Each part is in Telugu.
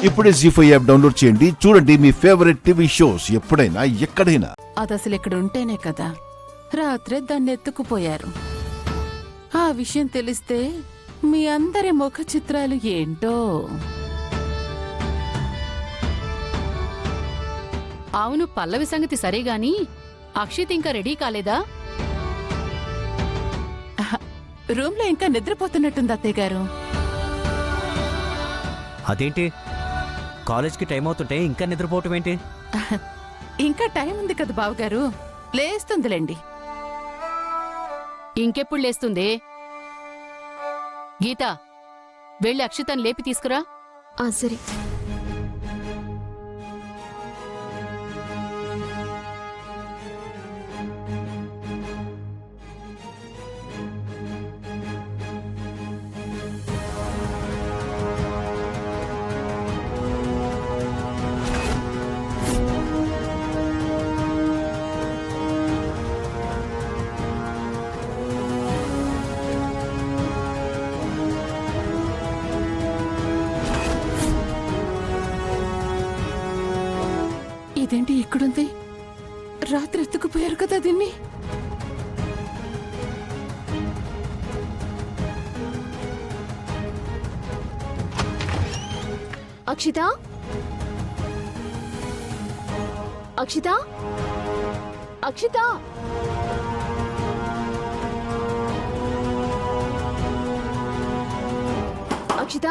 ఇప్పుడే జీ5 యాప్ డౌన్లోడ్ చేయండి. చూడండి మీ ఫేవరెట్ టీవీ షోస్ ఎప్పుడైనా ఎక్కడైనా. అదసలు ఇక్కడ ఉంటేనే కదా రాత్రే దాన్ని ఎత్తుకుపోయారు. ఆ విషయం తెలిస్తే మీ అందరి ముఖ చిత్రాలు ఏంటో. అవును, పల్లవి సంగతి సరేగాని అక్షిత్ ఇంకా రెడీ కాలేదా? రూమ్ లో ఇంకా నిద్రపోతున్నట్టుంది అత్తయ్య గారు. అదేంటి, కాలేజ్కి టైం అవుతుంటే ఇంకా నిద్రపోవటం ఏంటి? ఇంకా టైం ఉంది కదా బావగారు, లేస్తుందిలేండి. ఇంకెప్పుడు లేస్తుంది? గీత, వెళ్ళి అక్షితను లేపి తీసుకురా. సరే. ఇదేంటి ఇక్కడుంది? రాత్రి ఎత్తుకుపోయారు కదా దీన్ని. అక్షిత, అక్షిత, అక్షిత, అక్షిత,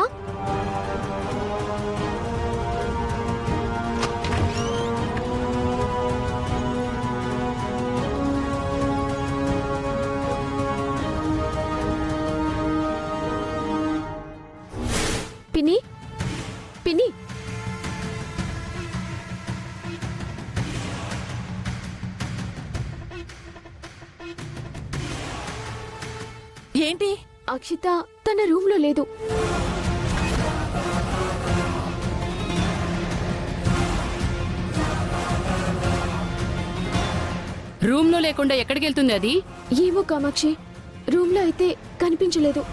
పిన్ని, పిన్ని, ఏంటి? అక్షిత తన రూమ్ లో లేదు. రూమ్ లో లేకుండా ఎక్కడికెళ్తుంది అది? ఏమో కామాక్షి, రూమ్ లో అయితే కనిపించలేదు.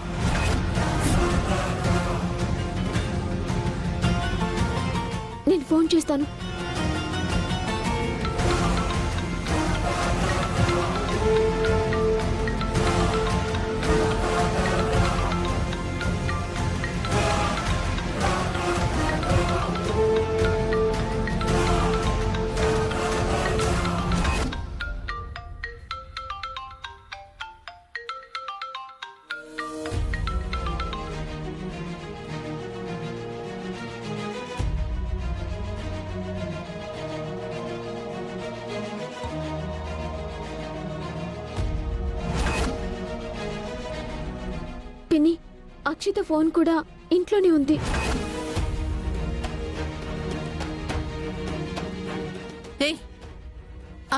నేను ఫోన్ చేస్తాను. పిన్ని, అక్షిత ఫోన్ కూడా ఇంట్లోనే ఉంది. ఏయ్,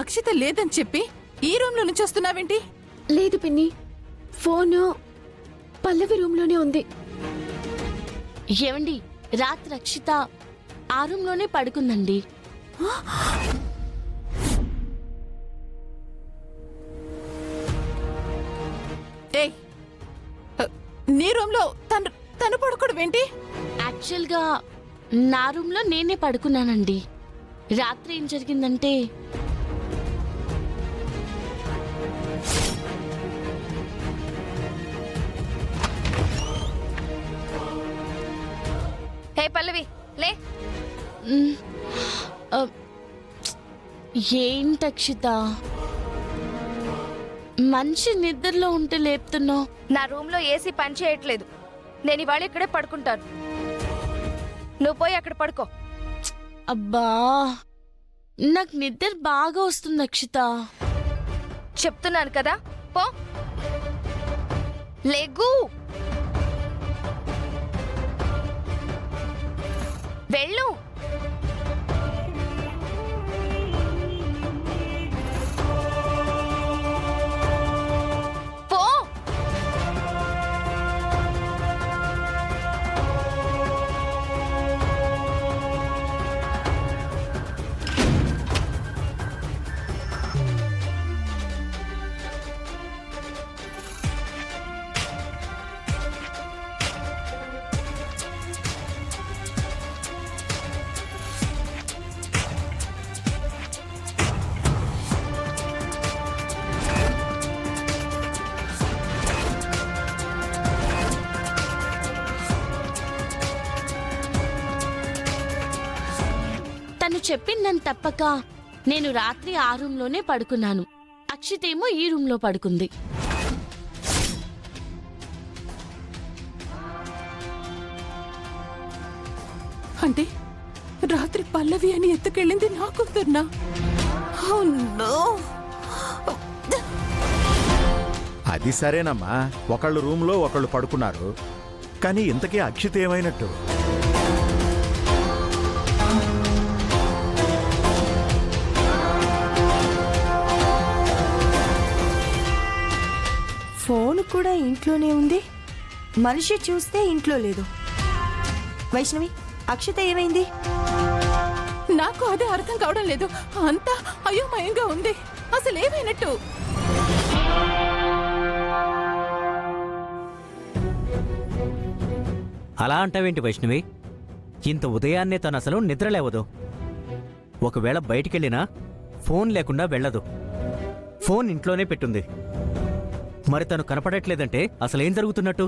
అక్షిత లేదని చెప్పి ఈ రూమ్ లో నుంచి వస్తున్నావేంటి? లేదు పిన్ని, ఫోన్ పల్లవి రూమ్ లోనే ఉంది. ఏమండి, రాత్రి అక్షిత ఆ రూంలోనే పడుకుందండి. ఏయ్, నీ రూమ్ లో తను పడుకోవడం ఏంటి? యాక్చువల్గా నా రూంలో నేనే పడుకున్నానండి. రాత్రి ఏం జరిగిందంటే, హే పల్లవి, లే. మ్, ఆ, ఏంటి అక్షిత, మనిషి నిద్రలో ఉంటే లేపుతున్నావు? నా రూమ్ లో ఏసీ పని చేయట్లేదు. నేను ఇవాళ ఇక్కడే పడుకుంటాను. నువ్వు పోయి అక్కడ పడుకో. అబ్బా, నాకు నిద్ర బాగా వస్తుంది అక్షిత. చెప్తున్నాను కదా, పో. లేగు, వెళ్ళు. పో. తను చెప్పిందని తప్పక నేను రాత్రి ఆ రూమ్లోనే పడుకున్నాను. అక్షితేమో ఈ రూమ్లో పడుకుంది. అంటే రాత్రి పల్లవి అని ఎత్తుకెళ్ళింది నా కూతుర్నా? Oh, no. అది సరేనమ్మా, ఒకళ్ళు రూమ్లో ఒకళ్ళు పడుకున్నారు. కానీ ఇంతకీ అక్షిత ఏమైనట్టు? ఫోన్ కూడా ఇంట్లోనే ఉంది, మనిషి చూస్తే ఇంట్లో లేదు. వైష్ణవి, అక్షత ఏమైంది? నాకు అదే అర్థం కావడం లేదు. అంతా అయోమయంగా ఉంది. అసలు ఏమైనట్టు? అలా అంటావేంటి వైష్ణవి? ఇంత ఉదయాన్నే తను అసలు నిద్రలేవదు. ఒకవేళ బయటికెళ్ళినా ఫోన్ లేకుండా వెళ్ళదు. ఫోన్ ఇంట్లోనే పెట్టుంది. మరి తను కనపడట్లేదంటే అసలేం జరుగుతున్నట్టు?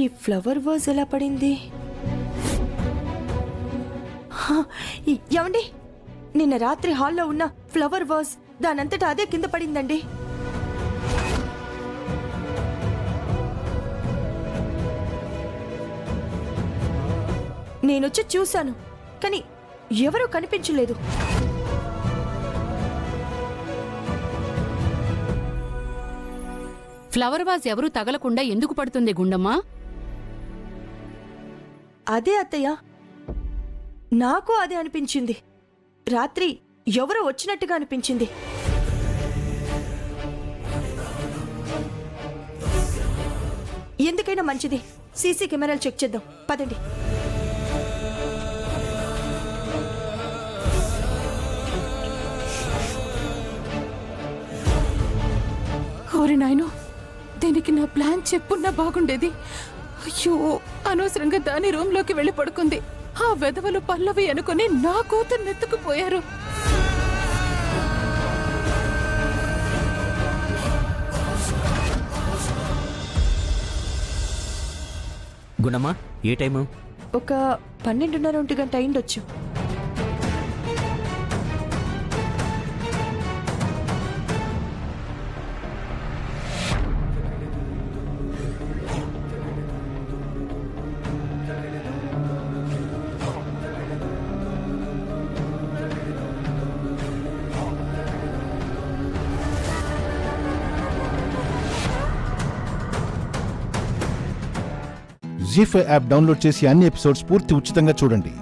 ఈ ఫ్లవర్ వాజ్ ఎలా పడింది? ఏమండి, నిన్న రాత్రి హాల్లో ఉన్న ఫ్లవర్ వాజ్ దానంతటా అదే కింద పడిందండి. నేనొచ్చి చూశాను, కానీ ఎవరూ కనిపించలేదు. ఫ్లవర్ వాజ్ ఎవరూ తగలకుండా ఎందుకు పడుతుంది గుండమ్మా? అదే అత్తయ్య, నాకు అదే అనిపించింది. రాత్రి ఎవరో వచ్చినట్టుగా అనిపించింది. ఎందుకైనా మంచిది, సీసీ కెమెరాలు చెక్ చేద్దాం. పదండి. ఓరి నాయనో, దీనికి నా ప్లాన్ చెప్పున్నా బాగుండేది. అయ్యో, అనవసరంగా దాని రూమ్లోకి వెళ్ళి పడుకుంది. ఆ వెధవలు పల్లవి అనుకుని నా కూతుర్ని ఎత్తుకుపోయారు. గుణమ్మా, ఏ టైము? ఒక 12:30 గంట అయిండొచ్చు. జీ5 యాప్ డౌన్లోడ్ చేసి అన్ని ఎపిసోడ్స్ పూర్తి ఉచితంగా చూడండి.